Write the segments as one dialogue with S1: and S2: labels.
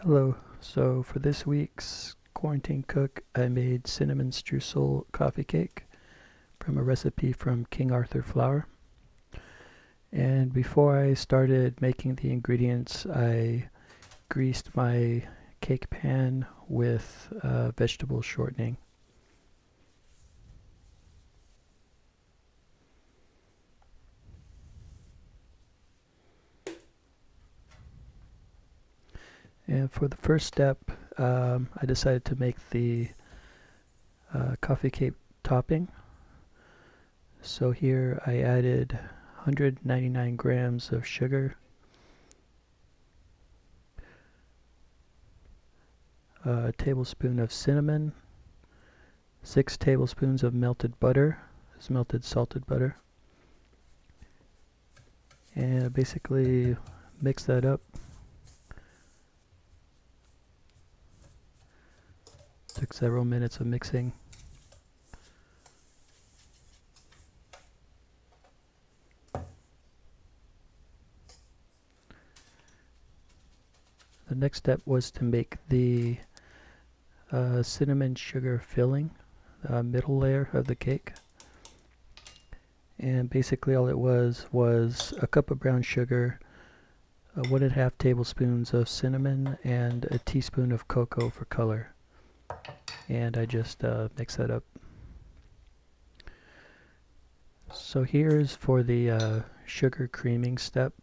S1: Hello. So for this week's quarantine cook, I made Cinnamon-Streusel coffee cake from a recipe from King Arthur flour. And before I started making the ingredients, I greased my cake pan with vegetable shortening. And for the first step, I decided to make the coffee cake topping. So here I added 199 grams of sugar, a tablespoon of cinnamon, 6 tablespoons of melted butter, this melted salted butter, and basically mix that up. Took several minutes of mixing. The next step was to make the cinnamon sugar filling, the middle layer of the cake. And basically all it was a cup of brown sugar, 1.5 tablespoons of cinnamon, and a teaspoon of cocoa for color. And I just mix that up. So here's for the sugar creaming step.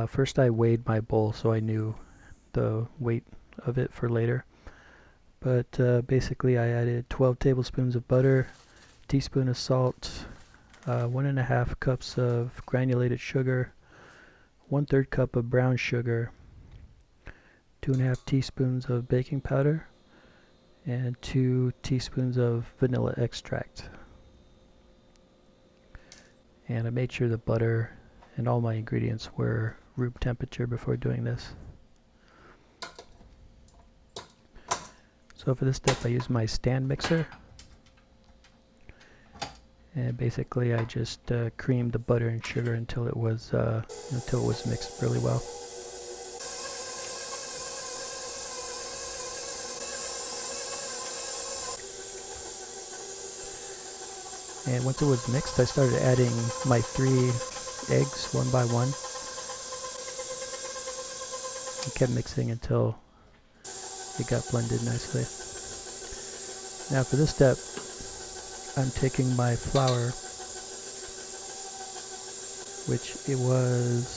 S1: First I weighed my bowl so I knew the weight of it for later. But basically I added 12 tablespoons of butter, a teaspoon of salt, 1.5 cups of granulated sugar, 1/3 cup of brown sugar, 2.5 teaspoons of baking powder, and 2 teaspoons of vanilla extract. And I made sure the butter and all my ingredients were room temperature before doing this. So for this step I use my stand mixer, and basically I just creamed the butter and sugar until it was mixed really well. And once it was mixed, I started adding my 3 eggs one by one. I kept mixing until it got blended nicely. Now for this step, I'm taking my flour, which it was,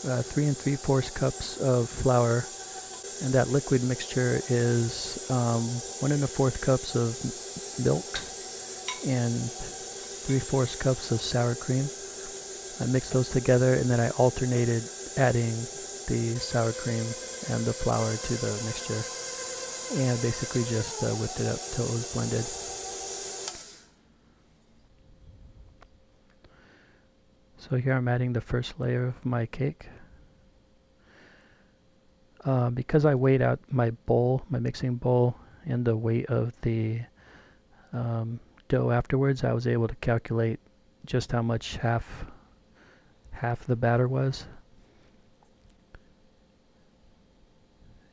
S1: 3 3/4 cups of flour, and that liquid mixture is 1 1/4 cups of milk and 3/4 cups of sour cream. I mixed those together, and then I alternated adding the sour cream and the flour to the mixture, and basically just whipped it up till it was blended. So here I'm adding the first layer of my cake. Because I weighed out my bowl, my mixing bowl, and the weight of the dough afterwards, I was able to calculate just how much half the batter was,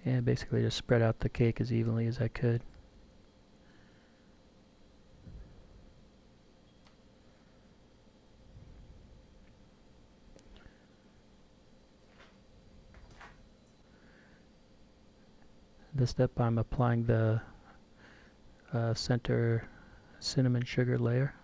S1: and basically just spread out the cake as evenly as I could. This step I'm applying the center cinnamon sugar layer.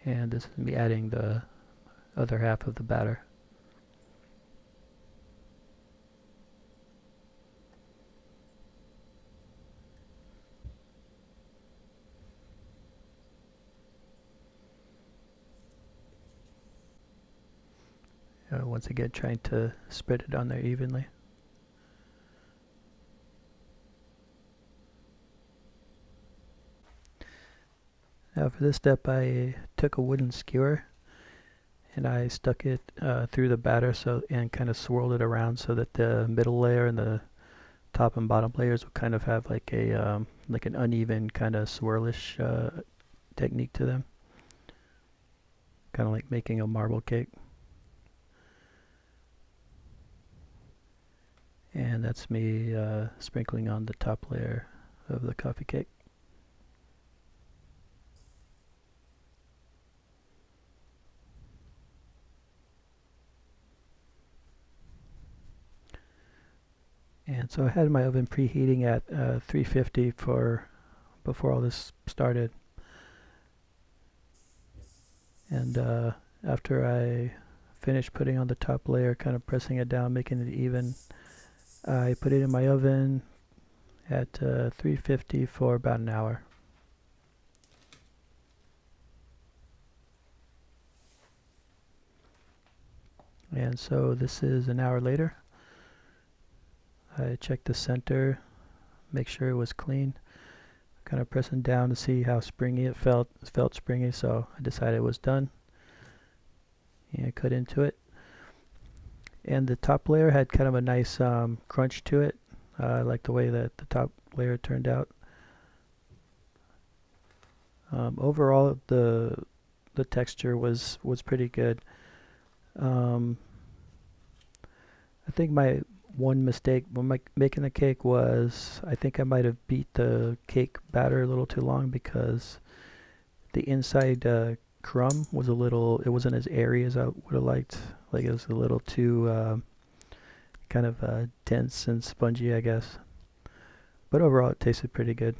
S1: And this is me adding the other half of the batter. Once again, trying to spread it on there evenly. Now for this step I took a wooden skewer and I stuck it through the batter and kind of swirled it around so that the middle layer and the top and bottom layers would kind of have like like an uneven kind of swirlish technique to them, kind of like making a marble cake. And that's me sprinkling on the top layer of the coffee cake. And so I had my oven preheating at 350 before all this started. And after I finished putting on the top layer, kind of pressing it down, making it even, I put it in my oven at 350 for about an hour. And so this is an hour later. I checked the center, make sure it was clean, kind of pressing down to see how springy it felt. It felt springy, so I decided it was done. And I cut into it. And the top layer had kind of a nice crunch to it. I like the way that the top layer turned out. Overall, the texture was pretty good. I think my one mistake when making the cake was I think I might have beat the cake batter a little too long, because the inside crumb was it wasn't as airy as I would have liked. Like it was a little too kind of dense and spongy, I guess. But overall, it tasted pretty good.